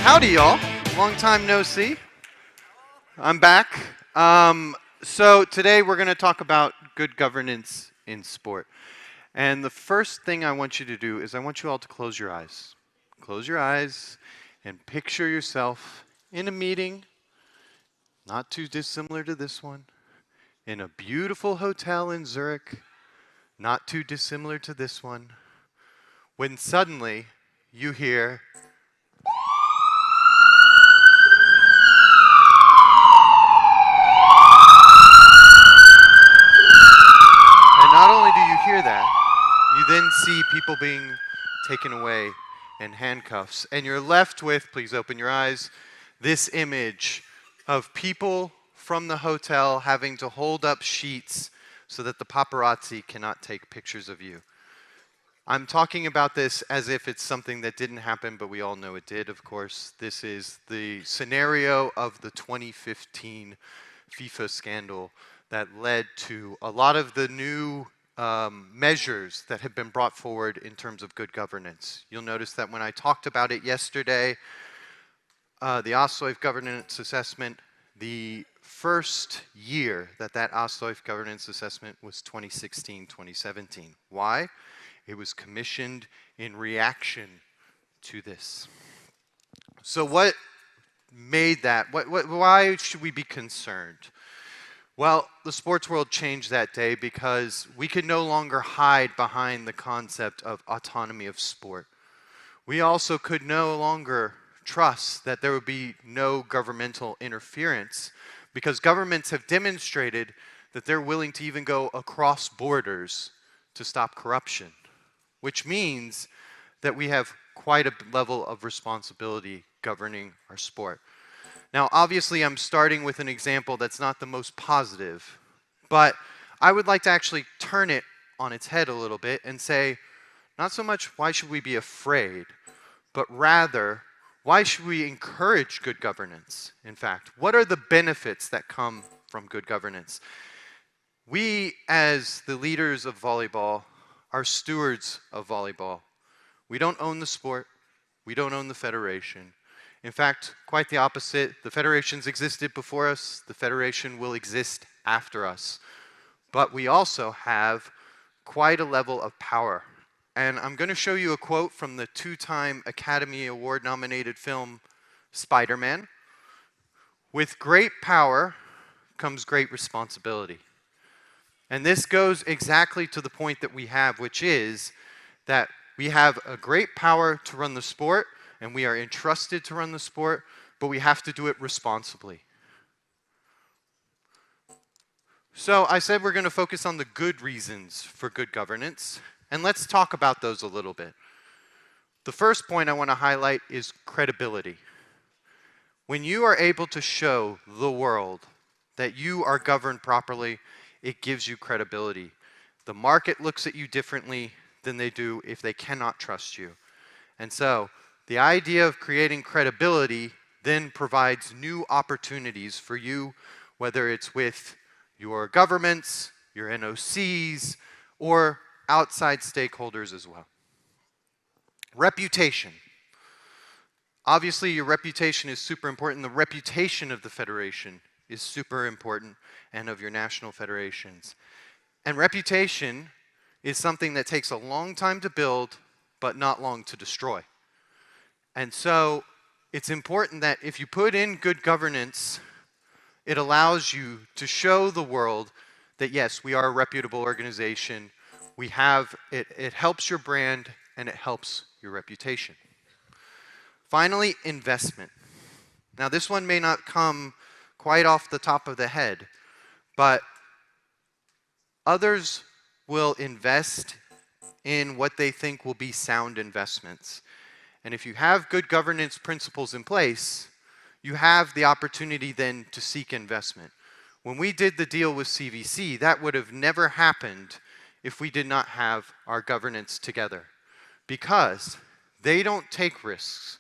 Howdy, y'all. Long time no see. I'm back. So today we're going to talk about good governance in sport. And the first thing I want you to do is I want you all to close your eyes. Close your eyes and picture yourself in a meeting, not too dissimilar to this one, in a beautiful hotel in Zurich, not too dissimilar to this one, when suddenly you hear not only do you hear that, you then see people being taken away in handcuffs. And you're left with, please open your eyes, this image of people from the hotel having to hold up sheets so that the paparazzi cannot take pictures of you. I'm talking about this as if it's something that didn't happen, but we all know it did, of course. This is the scenario of the 2015 FIFA scandal that led to a lot of the new measures that have been brought forward in terms of good governance. You'll notice that when I talked about it yesterday, the OSLOIF governance assessment, the first year that OSLOIF governance assessment was 2016-2017. Why? It was commissioned in reaction to this. So what made that? Why should we be concerned? Well, the sports world changed that day because we could no longer hide behind the concept of autonomy of sport. We also could no longer trust that there would be no governmental interference because governments have demonstrated that they're willing to even go across borders to stop corruption, which means that we have quite a level of responsibility governing our sport. Now, obviously, I'm starting with an example that's not the most positive, but I would like to actually turn it on its head a little bit and say, not so much why should we be afraid, but rather, why should we encourage good governance? In fact, what are the benefits that come from good governance? We, as the leaders of volleyball, are stewards of volleyball. We don't own the sport. We don't own the federation. In fact, quite the opposite. The federations existed before us. The federation will exist after us. But we also have quite a level of power. And I'm going to show you a quote from the two-time Academy Award-nominated film Spider-Man. With great power comes great responsibility. And this goes exactly to the point that we have, which is that we have a great power to run the sport, and we are entrusted to run the sport, but we have to do it responsibly. So I said we're going to focus on the good reasons for good governance, and let's talk about those a little bit. The first point I want to highlight is credibility. When you are able to show the world that you are governed properly, it gives you credibility. The market looks at you differently than they do if they cannot trust you. And so, the idea of creating credibility then provides new opportunities for you, whether it's with your governments, your NOCs, or outside stakeholders as well. Reputation. Obviously, your reputation is super important. The reputation of the federation is super important, and of your national federations. And reputation is something that takes a long time to build, but not long to destroy. And so it's important that if you put in good governance, it allows you to show the world that yes, we are a reputable organization. We have, it helps your brand and it helps your reputation. Finally, investment. Now this one may not come quite off the top of the head, but others will invest in what they think will be sound investments. And if you have good governance principles in place, you have the opportunity then to seek investment. When we did the deal with CVC, that would have never happened if we did not have our governance together, because they don't take risks.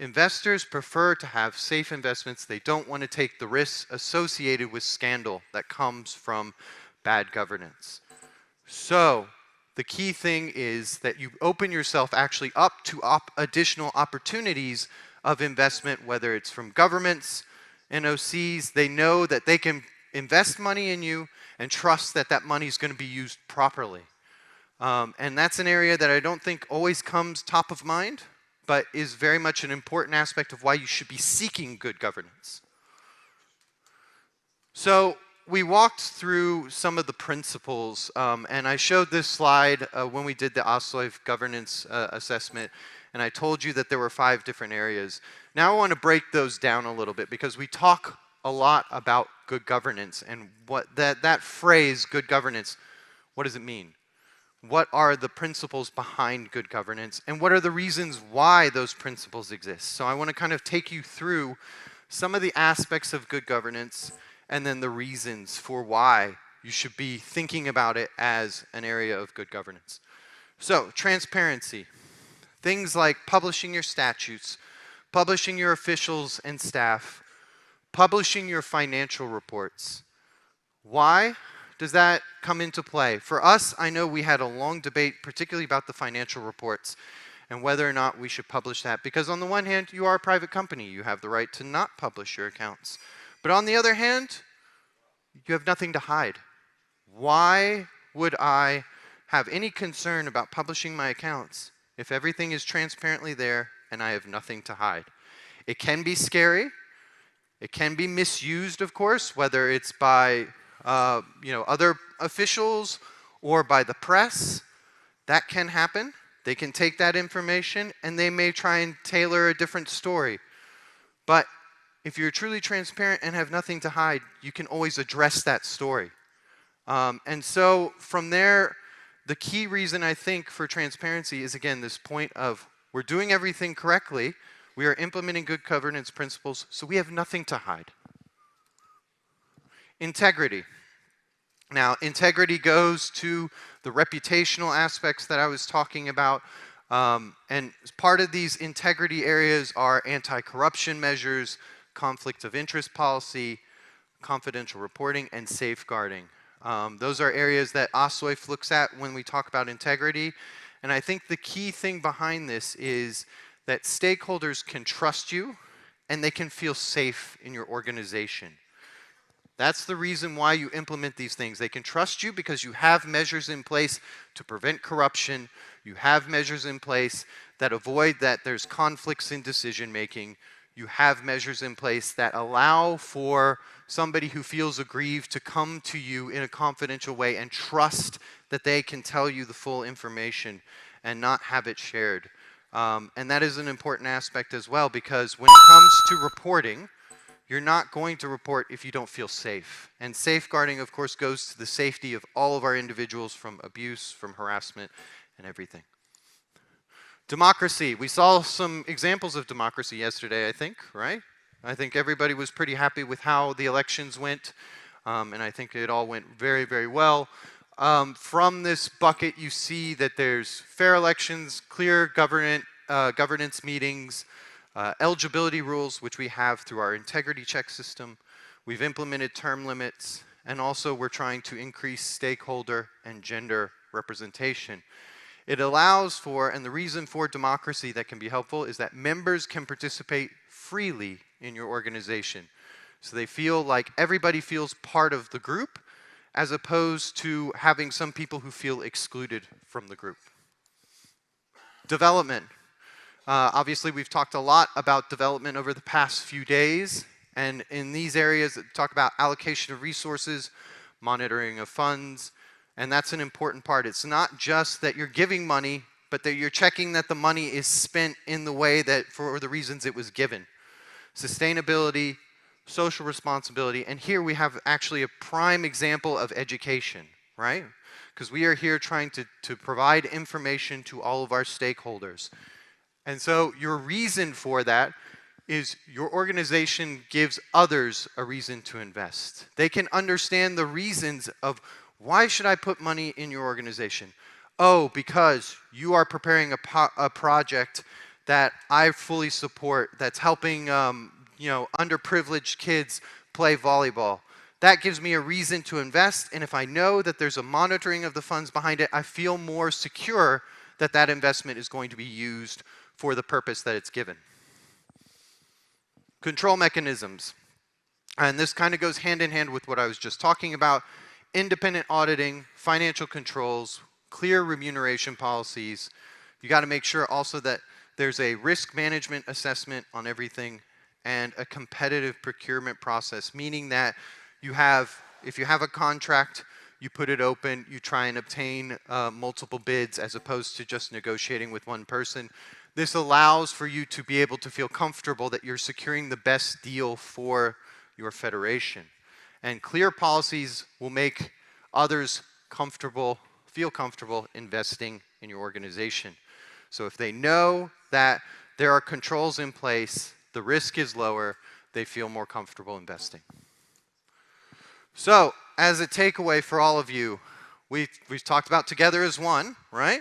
Investors prefer to have safe investments. They don't want to take the risks associated with scandal that comes from bad governance. So the key thing is that you open yourself actually up to additional opportunities of investment, whether it's from governments, NOCs. They know that they can invest money in you and trust that that money is going to be used properly. And that's an area that I don't think always comes top of mind, but is very much an important aspect of why you should be seeking good governance. So we walked through some of the principles, and I showed this slide when we did the OSLOIF governance assessment, and I told you that there were 5 different areas. Now I want to break those down a little bit because we talk a lot about good governance and what that phrase, good governance, what does it mean? What are the principles behind good governance, and what are the reasons why those principles exist? So I want to kind of take you through some of the aspects of good governance and then the reasons for why you should be thinking about it as an area of good governance. So, transparency. Things like publishing your statutes, publishing your officials and staff, publishing your financial reports. Why does that come into play? For us, I know we had a long debate, particularly about the financial reports and whether or not we should publish that. Because on the one hand, you are a private company. You have the right to not publish your accounts. But on the other hand, you have nothing to hide. Why would I have any concern about publishing my accounts if everything is transparently there and I have nothing to hide? It can be scary. It can be misused, of course, whether it's by other officials or by the press. That can happen. They can take that information and they may try and tailor a different story. But if you're truly transparent and have nothing to hide, you can always address that story. And so from there, the key reason I think for transparency is, again, this point of we're doing everything correctly, we are implementing good governance principles, so we have nothing to hide. Integrity. Now, integrity goes to the reputational aspects that I was talking about. And part of these integrity areas are anti-corruption measures, conflict of interest policy, confidential reporting, and safeguarding. Those are areas that OSLOIF looks at when we talk about integrity. And I think the key thing behind this is that stakeholders can trust you and they can feel safe in your organization. That's the reason why you implement these things. They can trust you because you have measures in place to prevent corruption. You have measures in place that avoid that there's conflicts in decision making. You have measures in place that allow for somebody who feels aggrieved to come to you in a confidential way and trust that they can tell you the full information and not have it shared. And that is an important aspect as well, because when it comes to reporting, you're not going to report if you don't feel safe. And safeguarding, of course, goes to the safety of all of our individuals from abuse, from harassment, and everything. Democracy. We saw some examples of democracy yesterday, I think, right? I think everybody was pretty happy with how the elections went, and I think it all went very, very well. From this bucket, you see that there's fair elections, clear governance meetings, eligibility rules, which we have through our integrity check system. We've implemented term limits, and also we're trying to increase stakeholder and gender representation. It allows for, and the reason for democracy that can be helpful is that members can participate freely in your organization. So they feel like everybody feels part of the group, as opposed to having some people who feel excluded from the group. Development. Obviously, we've talked a lot about development over the past few days, and in these areas, talk about allocation of resources, monitoring of funds, and that's an important part. It's not just that you're giving money, but that you're checking that the money is spent in the way that, for the reasons it was given. Sustainability, social responsibility, and here we have actually a prime example of education, right? Because we are here trying to provide information to all of our stakeholders. And so your reason for that is your organization gives others a reason to invest. They can understand the reasons of why should I put money in your organization? Oh, because you are preparing a project that I fully support that's helping underprivileged kids play volleyball. That gives me a reason to invest, and if I know that there's a monitoring of the funds behind it, I feel more secure that that investment is going to be used for the purpose that it's given. Control mechanisms. And this kind of goes hand in hand with what I was just talking about. Independent auditing, financial controls, clear remuneration policies. You got to make sure also that there's a risk management assessment on everything and a competitive procurement process, meaning that if you have a contract, you put it open, you try and obtain multiple bids as opposed to just negotiating with one person. This allows for you to be able to feel comfortable that you're securing the best deal for your federation. And clear policies will make others feel comfortable investing in your organization. So if they know that there are controls in place, the risk is lower, they feel more comfortable investing. So, as a takeaway for all of you, we've talked about together as one, right?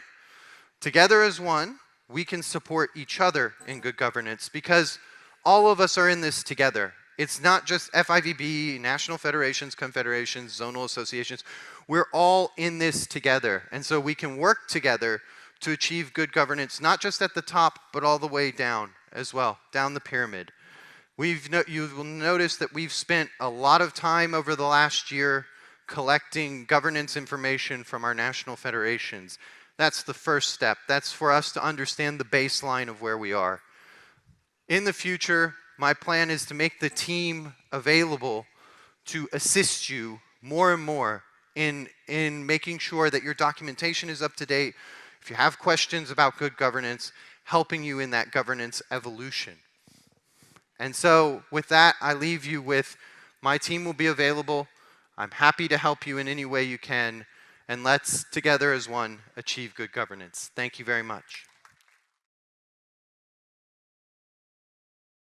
Together as one, we can support each other in good governance because all of us are in this together. It's not just FIVB, national federations, confederations, zonal associations. We're all in this together. And so we can work together to achieve good governance, not just at the top, but all the way down as well, down the pyramid. You will notice that we've spent a lot of time over the last year collecting governance information from our national federations. That's the first step. That's for us to understand the baseline of where we are. In the future, my plan is to make the team available to assist you more and more in making sure that your documentation is up to date. If you have questions about good governance, helping you in that governance evolution. And so with that, I leave you with my team will be available. I'm happy to help you in any way you can. And let's, together as one, achieve good governance. Thank you very much.